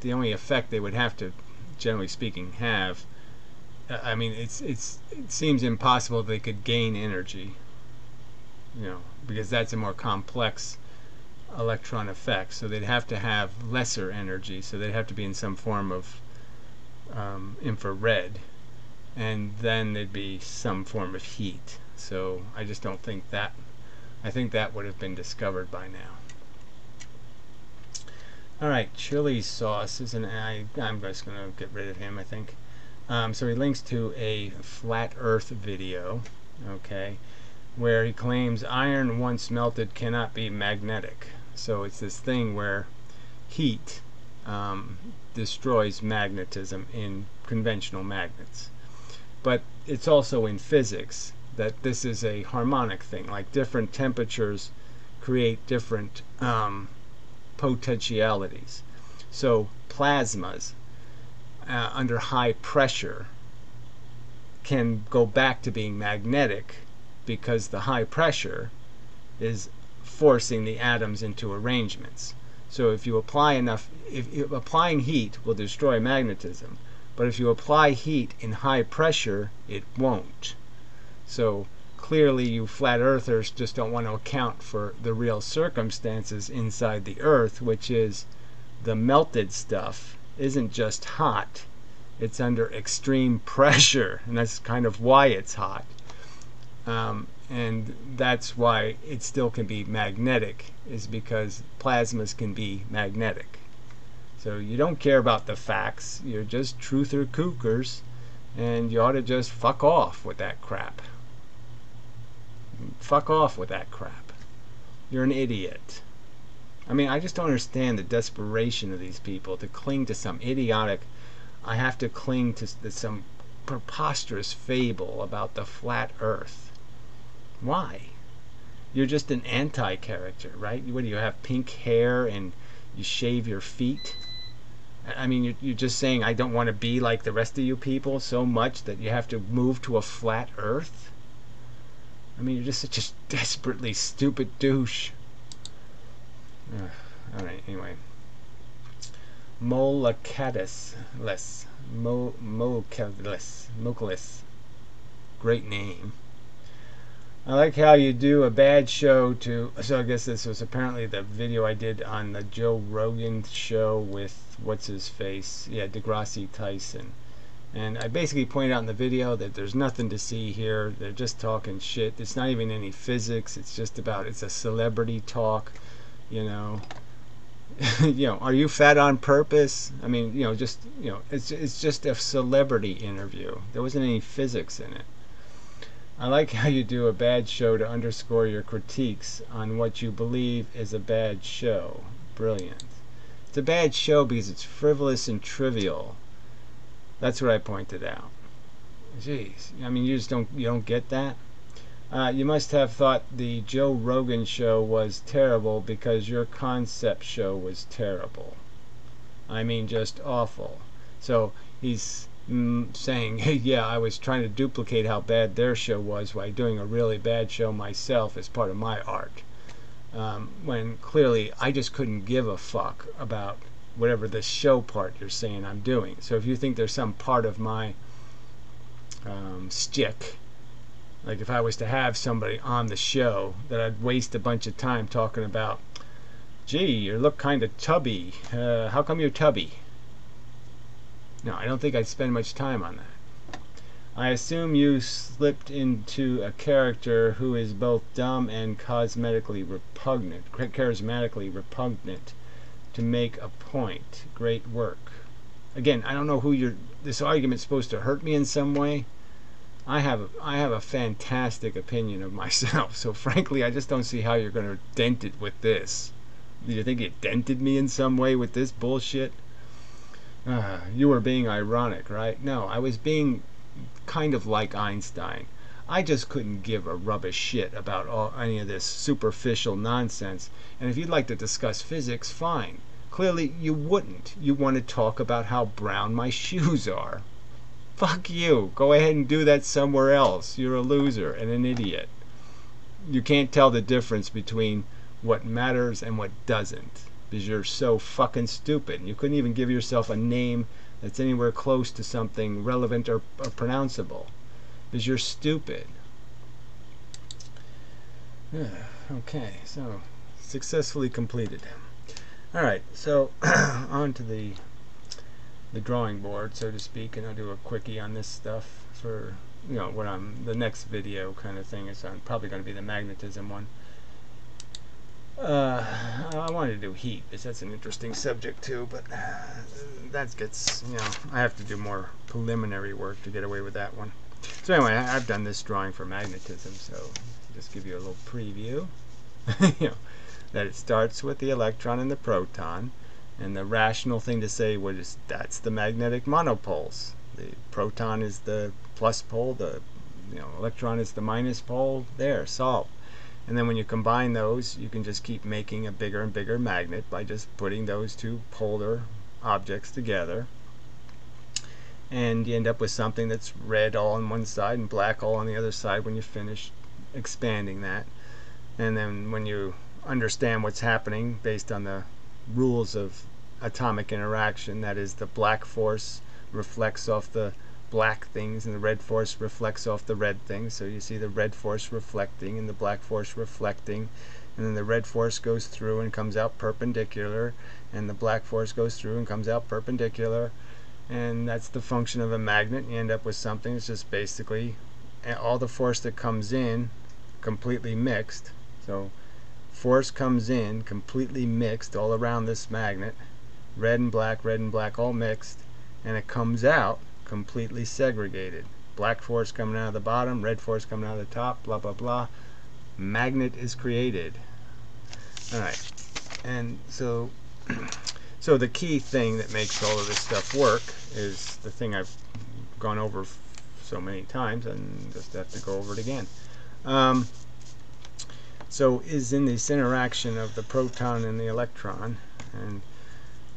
the only effect they would have to, generally speaking, have, I mean, it seems impossible they could gain energy, you know, because that's a more complex electron effect. So they'd have to have lesser energy, so they'd have to be in some form of infrared, and then there'd be some form of heat. So I just don't think that, I think that would have been discovered by now. Alright, chili sauce is I'm just going to get rid of him, I think. So he links to a flat earth video, okay, where he claims iron once melted cannot be magnetic. So it's this thing where heat destroys magnetism in conventional magnets. But it's also in physics that this is a harmonic thing, like different temperatures create different potentialities. So plasmas under high pressure can go back to being magnetic because the high pressure is forcing the atoms into arrangements. So if you apply enough, applying heat will destroy magnetism, but if you apply heat in high pressure, it won't. So clearly you flat earthers just don't want to account for the real circumstances inside the earth, which is the melted stuff isn't just hot, it's under extreme pressure, and that's kind of why it's hot. And that's why it still can be magnetic, is because plasmas can be magnetic. So you don't care about the facts, you're just truther kookers, and you ought to just fuck off with that crap. Fuck off with that crap. You're an idiot. I mean, I just don't understand the desperation of these people to cling to some idiotic, I have to cling to some preposterous fable about the flat earth. Why? You're just an anti-character, right? What do you have, pink hair and you shave your feet? I mean, you're just saying I don't want to be like the rest of you people so much that you have to move to a flat earth? I mean, you're just such a desperately stupid douche. Alright, anyway. Molocadus. Mocalis. Great name. I like how you do a bad show to... So I guess this was apparently the video I did on the Joe Rogan show with... What's his face? Yeah, Degrassi Tyson. And I basically pointed out in the video that there's nothing to see here. They're just talking shit. It's not even any physics. It's just about... It's a celebrity talk, you know. You know, are you fat on purpose? I mean, you know, just, you know, it's just a celebrity interview. There wasn't any physics in it. I like how you do a bad show to underscore your critiques on what you believe is a bad show. Brilliant. It's a bad show because it's frivolous and trivial. That's what I pointed out. Jeez, I mean, you don't get that? You must have thought the Joe Rogan show was terrible because your concept show was terrible. I mean, just awful. So he's saying, hey, yeah, I was trying to duplicate how bad their show was by doing a really bad show myself as part of my art. When clearly I just couldn't give a fuck about whatever the show part you're saying I'm doing. So if you think there's some part of my stick, like if I was to have somebody on the show, that I'd waste a bunch of time talking about, gee, you look kind of tubby. How come you're tubby? No, I don't think I'd spend much time on that. I assume you slipped into a character who is both dumb and charismatically repugnant to make a point. Great work. Again, I don't know who this argument's supposed to hurt me in some way. I have a fantastic opinion of myself, so frankly I just don't see how you're going to dent it with this. Do you think it dented me in some way with this bullshit? You were being ironic, right? No, I was being kind of like Einstein. I just couldn't give a rubbish shit about any of this superficial nonsense, and if you'd like to discuss physics, fine. Clearly you wouldn't. You want to talk about how brown my shoes are. Fuck you. Go ahead and do that somewhere else. You're a loser and an idiot. You can't tell the difference between what matters and what doesn't because you're so fucking stupid. You couldn't even give yourself a name that's anywhere close to something relevant or pronounceable because you're stupid. Okay, so successfully completed. Alright, so on to the drawing board, so to speak, and I'll do a quickie on this stuff for, you know, what the next video kind of thing is probably going to be the magnetism one. I wanted to do heat because that's an interesting subject too, but that gets, you know, I have to do more preliminary work to get away with that one. So anyway, I've done this drawing for magnetism, so just give you a little preview. You know, that it starts with the electron and the proton. And the rational thing to say was that's the magnetic monopoles. The proton is the plus pole, the electron is the minus pole. There, solved. And then when you combine those, you can just keep making a bigger and bigger magnet by just putting those two polar objects together. And you end up with something that's red all on one side and black all on the other side when you finish expanding that. And then when you understand what's happening based on the rules of atomic interaction, that is, the black force reflects off the black things and the red force reflects off the red things, so you see the red force reflecting and the black force reflecting, and then the red force goes through and comes out perpendicular, and the black force goes through and comes out perpendicular, and that's the function of a magnet. You end up with something that's just basically all the force that comes in completely mixed. So force comes in completely mixed all around this magnet, red and black all mixed, and it comes out completely segregated. Black force coming out of the bottom, red force coming out of the top, blah blah blah. Magnet is created. Alright, and so the key thing that makes all of this stuff work is the thing I've gone over so many times and just have to go over it again. So is in this interaction of the proton and the electron, and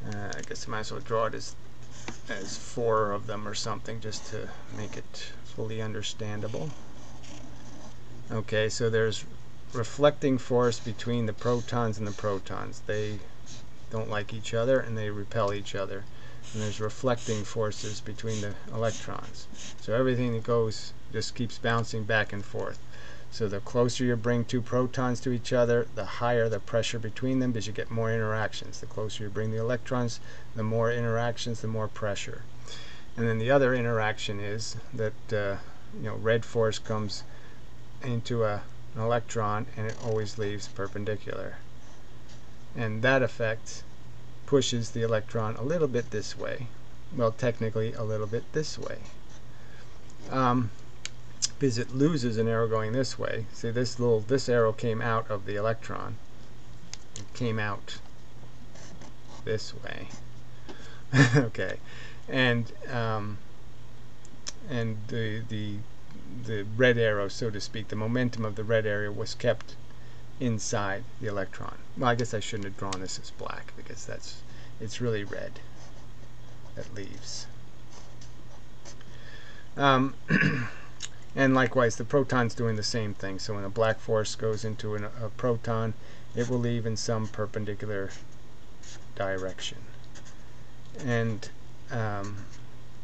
I guess I might as well draw it as 4 of them or something just to make it fully understandable. Okay, so there's reflecting force between the protons and the protons. They don't like each other and they repel each other. And there's reflecting forces between the electrons. So everything that goes just keeps bouncing back and forth. So the closer you bring 2 protons to each other, the higher the pressure between them, because you get more interactions. The closer you bring the electrons, the more interactions, the more pressure. And then the other interaction is that red force comes into an electron and it always leaves perpendicular. And that effect pushes the electron a little bit this way. Well, technically a little bit this way. Because it loses an arrow going this way. See, this arrow came out of the electron. It came out this way. Okay, and the red arrow, so to speak, the momentum of the red area was kept inside the electron. Well, I guess I shouldn't have drawn this as black because it's really red that leaves. And likewise, the proton's doing the same thing. So when a black force goes into a proton, it will leave in some perpendicular direction. And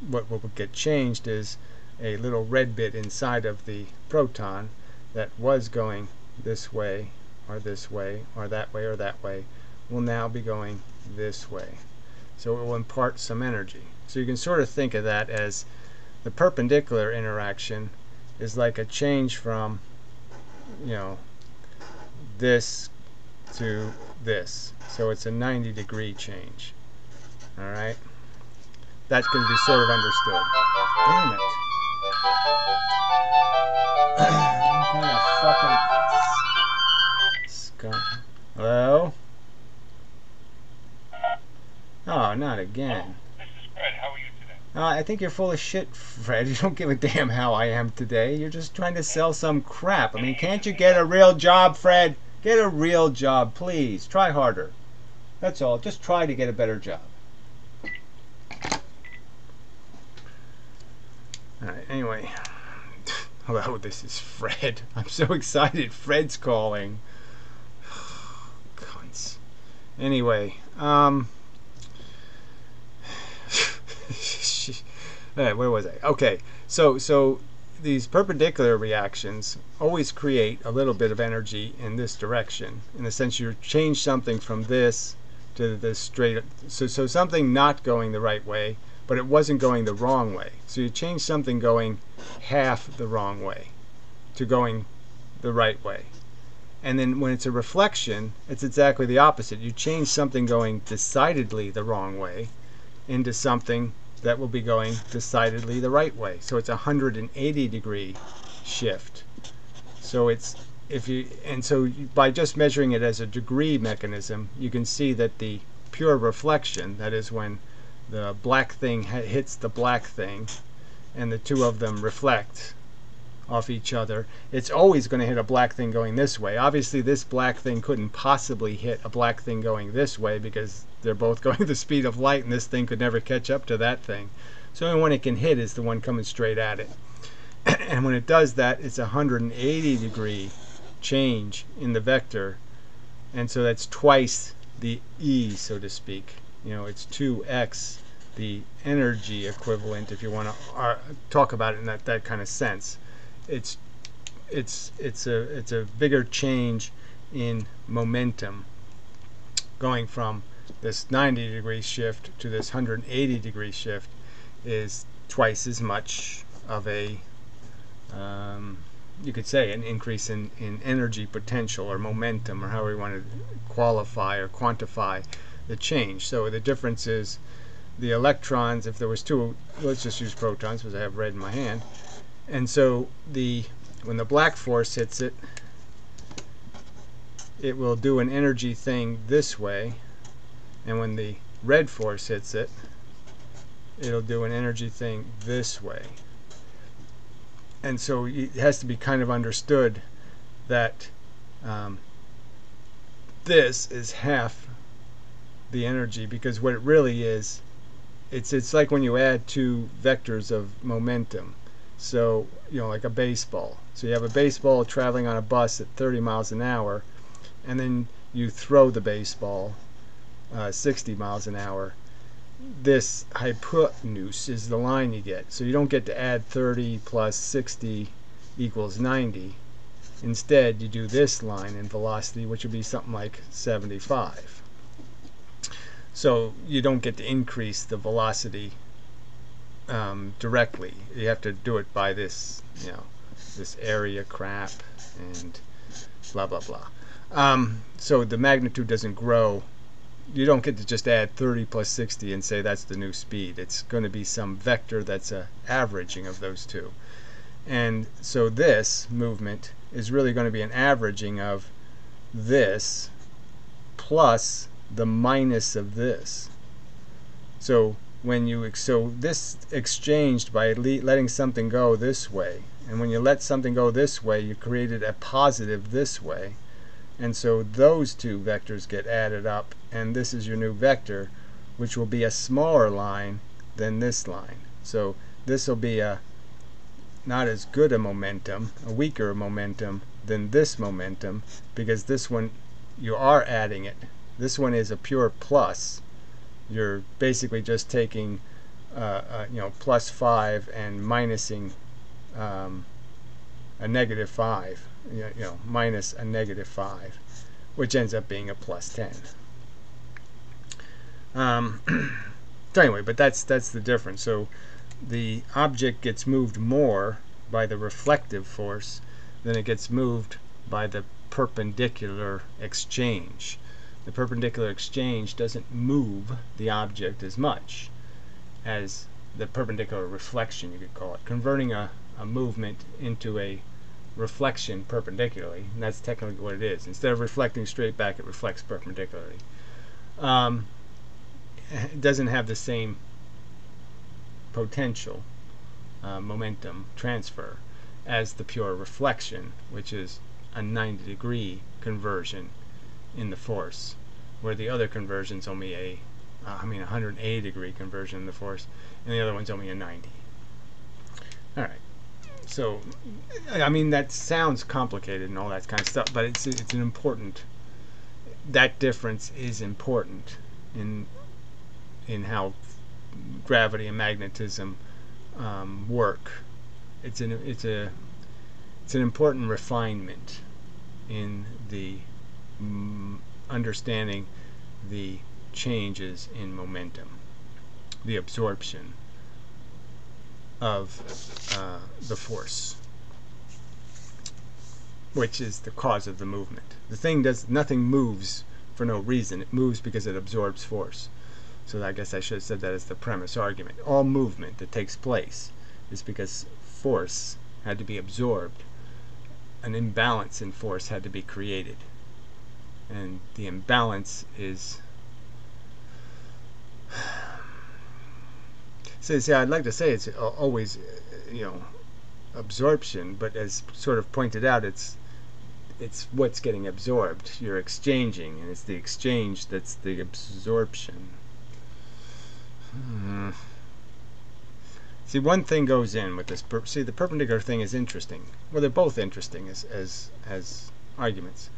what will get changed is a little red bit inside of the proton that was going this way or that way or that way will now be going this way. So it will impart some energy. So you can sort of think of that as the perpendicular interaction is like a change from, this to this. So it's a 90-degree change. Alright? That can be sort of understood. Damn it. What kind of fucking... Hello? Oh, not again. This is Fred. How are you today? I think you're full of shit, Fred. You don't give a damn how I am today. You're just trying to sell some crap. I mean, can't you get a real job, Fred? Get a real job, please. Try harder. That's all. Just try to get a better job. Alright, anyway. Hello, this is Fred. I'm so excited. Fred's calling. Cunts. Anyway, where was I? Okay, so these perpendicular reactions always create a little bit of energy in this direction. In the sense you change something from this to this straight. So something not going the right way, but it wasn't going the wrong way. So you change something going half the wrong way to going the right way. And then when it's a reflection, it's exactly the opposite. You change something going decidedly the wrong way into something that will be going decidedly the right way. So it's a 180-degree shift. So it's by just measuring it as a degree mechanism, you can see that the pure reflection, that is when the black thing hits the black thing and the two of them reflect off each other, it's always going to hit a black thing going this way. Obviously this black thing couldn't possibly hit a black thing going this way because they're both going the speed of light and this thing could never catch up to that thing. So the only one it can hit is the one coming straight at it. And when it does that, it's a 180-degree change in the vector, and so that's twice the E, so to speak. It's 2x the energy equivalent, if you want to talk about it in that kind of sense. It's a bigger change in momentum, going from this 90-degree shift to this 180-degree shift is twice as much of a you could say an increase in energy potential or momentum, or however you want to qualify or quantify the change. So the difference is the electrons, if there was two, let's just use protons because I have red in my hand, and so when the black force hits it, it will do an energy thing this way, and when the red force hits it, it'll do an energy thing this way. And so it has to be kind of understood that this is half the energy, because what it really is, it's like when you add two vectors of momentum. So, like a baseball. So you have a baseball traveling on a bus at 30 miles an hour, and then you throw the baseball 60 miles an hour. This hypotenuse is the line you get. So you don't get to add 30 plus 60 equals 90. Instead, you do this line in velocity, which would be something like 75. So you don't get to increase the velocity directly. You have to do it by this, this area crap and blah blah blah. So the magnitude doesn't grow. You don't get to just add 30 plus 60 and say that's the new speed. It's going to be some vector that's a averaging of those two. And so this movement is really going to be an averaging of this plus the minus of this. So this exchanged by letting something go this way, and when you let something go this way, you created a positive this way, and so those two vectors get added up, and this is your new vector, which will be a smaller line than this line. So this will be not as good a momentum, a weaker momentum than this momentum, because this one you are adding it. This one is a pure plus. You're basically just taking plus 5 and minusing a negative 5, minus a negative 5, which ends up being a plus 10. So anyway, but that's the difference. So the object gets moved more by the reflective force than it gets moved by the perpendicular exchange. The perpendicular exchange doesn't move the object as much as the perpendicular reflection, you could call it, converting a movement into a reflection perpendicularly, and that's technically what it is. Instead of reflecting straight back, it reflects perpendicularly. It doesn't have the same potential momentum transfer as the pure reflection, which is a 90-degree conversion in the force, where the other conversion's only a 180-degree conversion in the force, and the other one's only a 90. All right. So, that sounds complicated and all that kind of stuff, but it's an important. That difference is important in how gravity and magnetism work. It's an important refinement in the understanding the changes in momentum, the absorption of the force, which is the cause of the movement. Nothing moves for no reason. It moves because it absorbs force. So I guess I should have said that as the premise argument. All movement that takes place is because force had to be absorbed. An imbalance in force had to be created. And the imbalance is... See, I'd like to say it's always, absorption, but as sort of pointed out, it's what's getting absorbed. You're exchanging, and it's the exchange that's the absorption. See, one thing goes in with this. See, the perpendicular thing is interesting. Well, they're both interesting as arguments.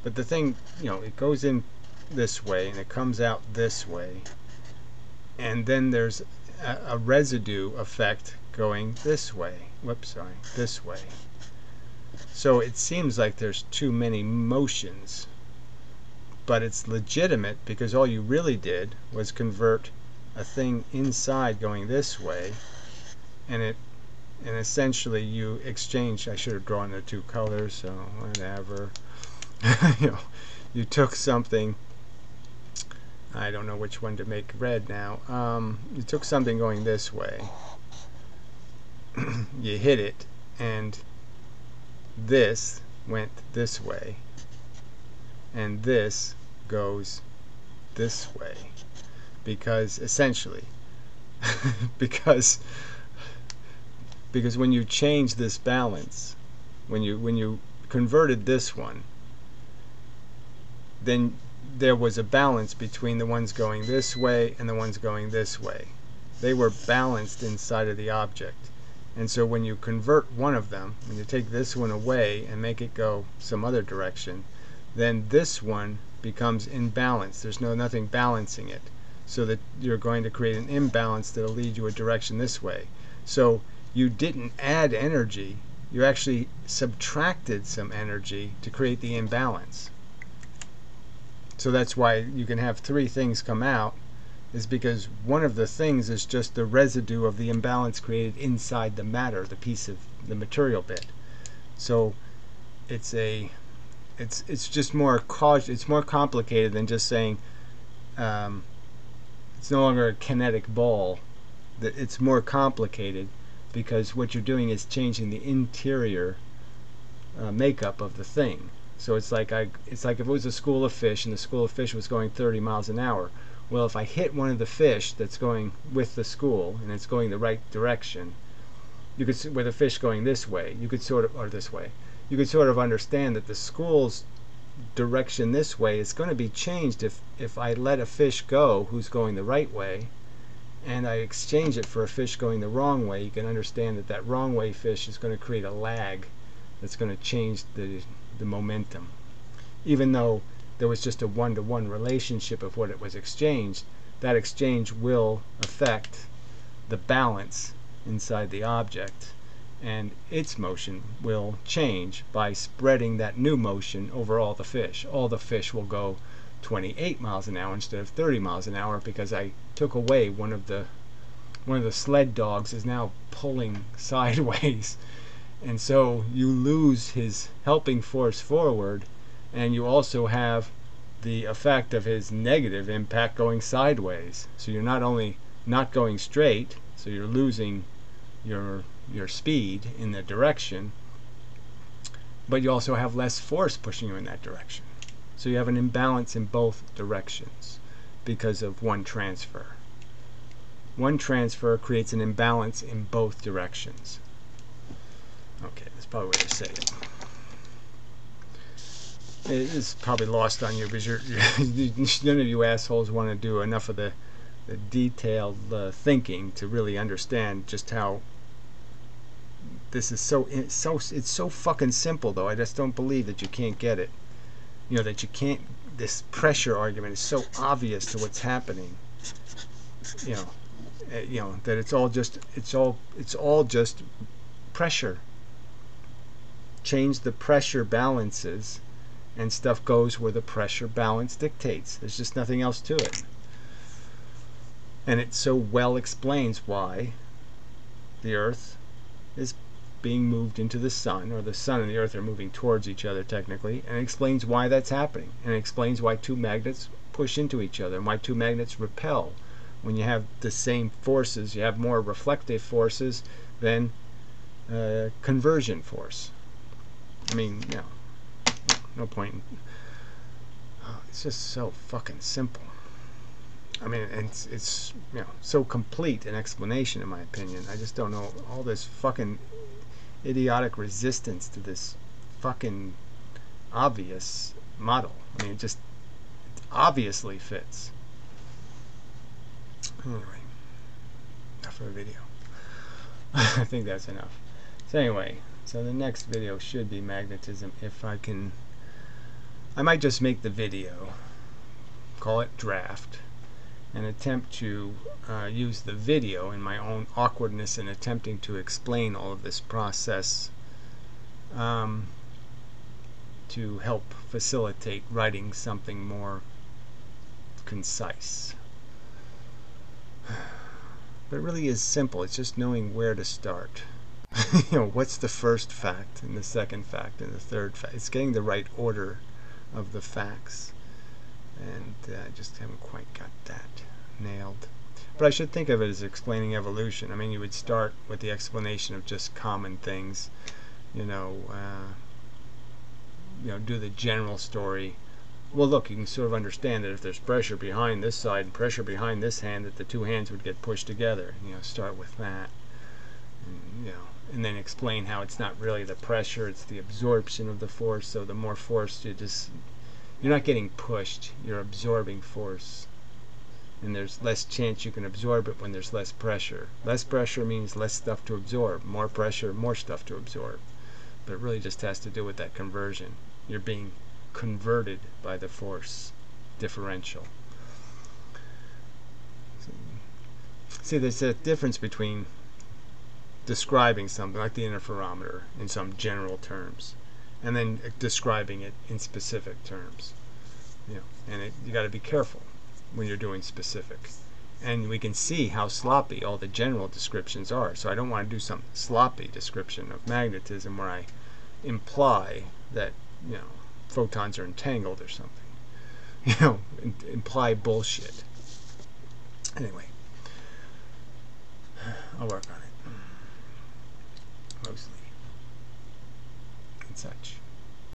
But the thing, it goes in this way, and it comes out this way. And then there's a residue effect going this way. This way. So it seems like there's too many motions. But it's legitimate because all you really did was convert a thing inside going this way, and and essentially you exchange. I should have drawn the two colors, so whatever. You took something, I don't know which one to make red now. You took something going this way, you hit it, and this went this way, and this goes this way, because essentially because when you change this balance, when you converted this one, then there was a balance between the ones going this way and the ones going this way. They were balanced inside of the object. And so when you convert one of them, when you take this one away and make it go some other direction, then this one becomes imbalanced. There's nothing balancing it. So that you're going to create an imbalance that will lead you a direction this way. So you didn't add energy, you actually subtracted some energy to create the imbalance. So that's why you can have three things come out, is because one of the things is just the residue of the imbalance created inside the matter, the piece of the material bit. So it's just more it's more complicated than just saying it's no longer a kinetic ball. It's more complicated because what you're doing is changing the interior makeup of the thing. So it's like if it was a school of fish and the school of fish was going 30 miles an hour. Well, if I hit one of the fish that's going with the school and it's going the right direction, you could, with a fish going this way, you could sort of, or this way, you could sort of understand that the school's direction this way is going to be changed if I let a fish go who's going the right way and I exchange it for a fish going the wrong way. You can understand that that wrong way fish is going to create a lag that's going to change the momentum. Even though there was just a one-to-one relationship of what it was exchanged, that exchange will affect the balance inside the object, and its motion will change by spreading that new motion over all the fish. All the fish will go 28 miles an hour instead of 30 miles an hour because I took away one of the sled dogs is now pulling sideways, and so you lose his helping force forward, and you also have the effect of his negative impact going sideways. So you're not only not going straight, so you're losing your speed in the direction, but you also have less force pushing you in that direction. So you have an imbalance in both directions because of one transfer. One transfer creates an imbalance in both directions. Okay, that's probably what to say it. It's probably lost on you because none of you assholes want to do enough of the detailed thinking to really understand just how this is it's so fucking simple. Though I just don't believe that you can't get it. You know, that you can't. This pressure argument is so obvious to what's happening. You know that it's all just pressure. Change the pressure balances, and stuff goes where the pressure balance dictates. There's just nothing else to it. And it so well explains why the Earth is being moved into the Sun, or the Sun and the Earth are moving towards each other technically, and it explains why that's happening. And it explains why two magnets push into each other and why two magnets repel. When you have the same forces, you have more reflective forces than conversion force. I mean, you know, no point in, it's just so fucking simple. I mean, it's you know, so complete an explanation in my opinion. I just don't know all this fucking idiotic resistance to this fucking obvious model. I mean, it obviously fits. Anyway, enough of a video. I think that's enough. So anyway, so the next video should be magnetism. If I can, I might just make the video, call it draft, and attempt to use the video in my own awkwardness in attempting to explain all of this process to help facilitate writing something more concise. But it really is simple. It's just knowing where to start. What's the first fact and the second fact and the third fact? It's getting the right order of the facts, and I just haven't quite got that nailed. But I should think of it as explaining evolution. I mean, you would start with the explanation of just common things, do the general story. Well, look, you can sort of understand that if there's pressure behind this side and pressure behind this hand, that the two hands would get pushed together. Start with that, and then explain how it's not really the pressure, it's the absorption of the force. So the more force you're not getting pushed, you're absorbing force. And there's less chance you can absorb it when there's less pressure. Less pressure means less stuff to absorb. More pressure, more stuff to absorb. But it really just has to do with that conversion. You're being converted by the force differential. See, there's a difference between describing something like the interferometer in some general terms and then describing it in specific terms. And you got to be careful when you're doing specific. And we can see how sloppy all the general descriptions are. So I don't want to do some sloppy description of magnetism where I imply that photons are entangled or something. Imply bullshit. Anyway, I'll work on it. Mostly. And such.